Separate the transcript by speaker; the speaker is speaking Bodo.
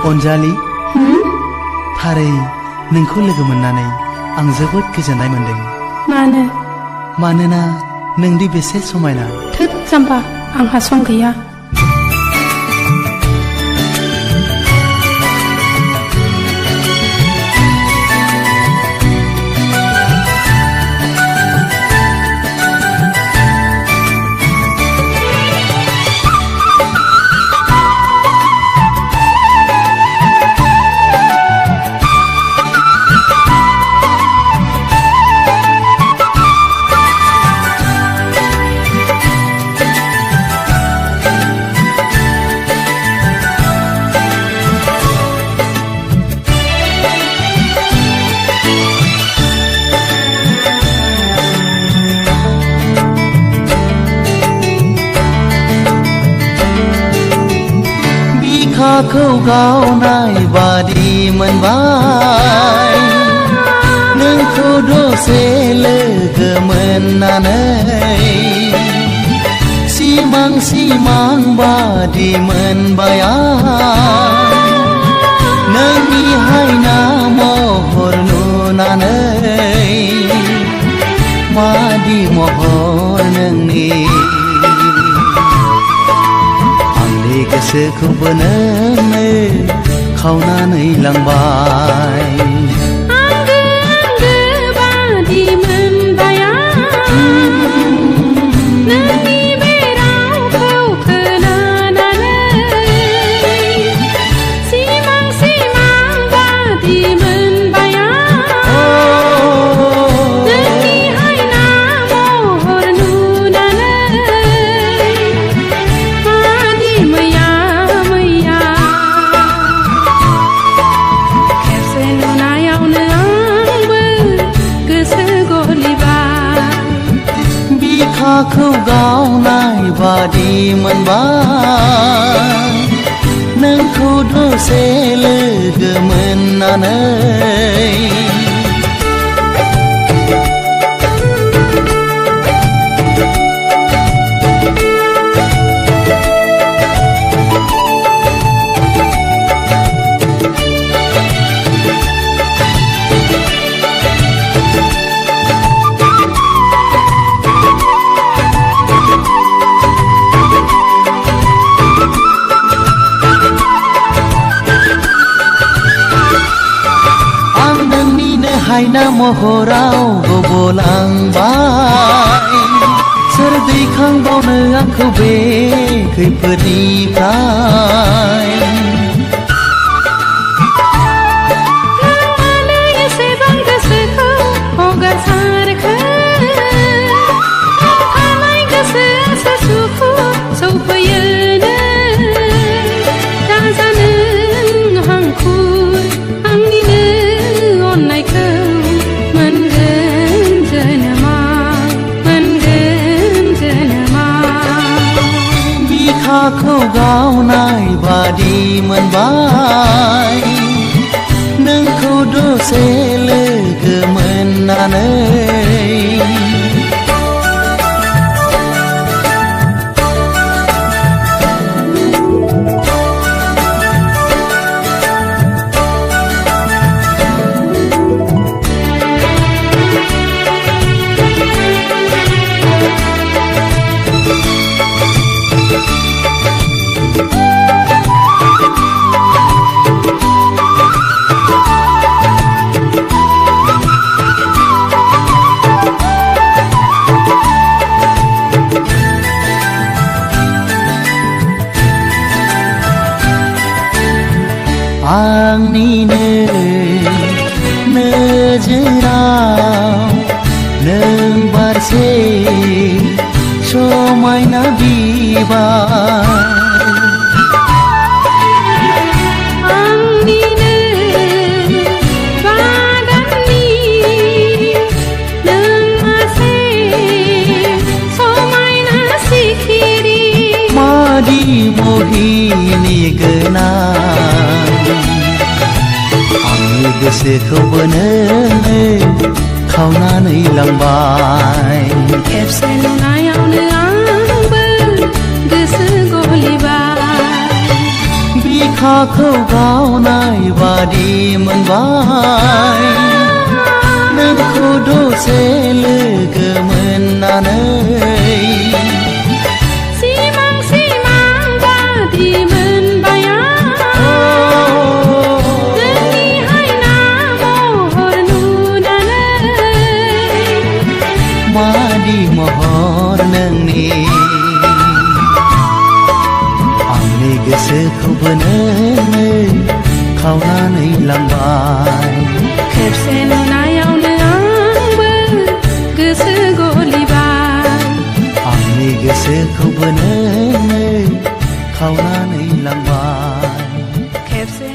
Speaker 1: अनजालि थारै नोंखौ लोगो मोननानै आं जोबोद गोजोननाय मोनदों।
Speaker 2: मानो?
Speaker 1: मानोना नोंदि बेसे समायना।
Speaker 2: थोद जाम्बा, आंहा सम गैया।
Speaker 1: बिखाखौ गावनाय बादि मोनबाय नोंखौ दसे लोगो मोननानै सिमां सिमां बादि मोनबाय आं नोंनि हायना महर नुनानै मादि महर नोंनि गोसोखौबो नोंनो खावनानै लांबाय।
Speaker 2: आंगो आंगो बादि मोनबाय आं नोंनि बे रावखौ खोनानानै सिमां सिमां बादि मोनबाय आं नोंनि हायना महर नुनानै
Speaker 1: बिखाखौ गावनाय बादि मोनबाय नोंखौ दसे लोगो मोननानै हायना महराव गबलांबाय सोर दैखांबावनो आंखौ बे खैफोदनिफ्राय
Speaker 2: मानो एसेबां गोसोखौ हगारसारखो थानाय गोसोआसो सुखु सौफैयोनो दाजानो हांखुर आंनिनो अननायखौ
Speaker 1: बिखाखौ गावनाय बादि मोनबाय नोंखौ दसे लोगो मोननानै आंनिनो नोजोराव नों बारसे समायना बिबार
Speaker 2: आंनिनो बादांनि नों मासे समायना सिखिरि
Speaker 1: मादि मोहिनी गोनां आंनि गोसोखौबो नोङो खावनानै लांबाय
Speaker 2: खेबसे नुनायावनो आंबो गोसो गलिबाय
Speaker 1: बिखाखौ गावनाय बादि मोनबाय नोंखौ दसे लोगो मोननानै
Speaker 2: सिमां सिमां बादि मोनबाय आं नोंनि हायना महर नुनानै
Speaker 1: मादि महर नोंनि आंनि गोसोखौबो नोङो खावनानै लांबाय
Speaker 2: खेबसे नुनायावनो आंबो गोसो गलिबाय
Speaker 1: आंनि गोसोखौबो नोङो खावनानै लांबाय
Speaker 2: खेबसे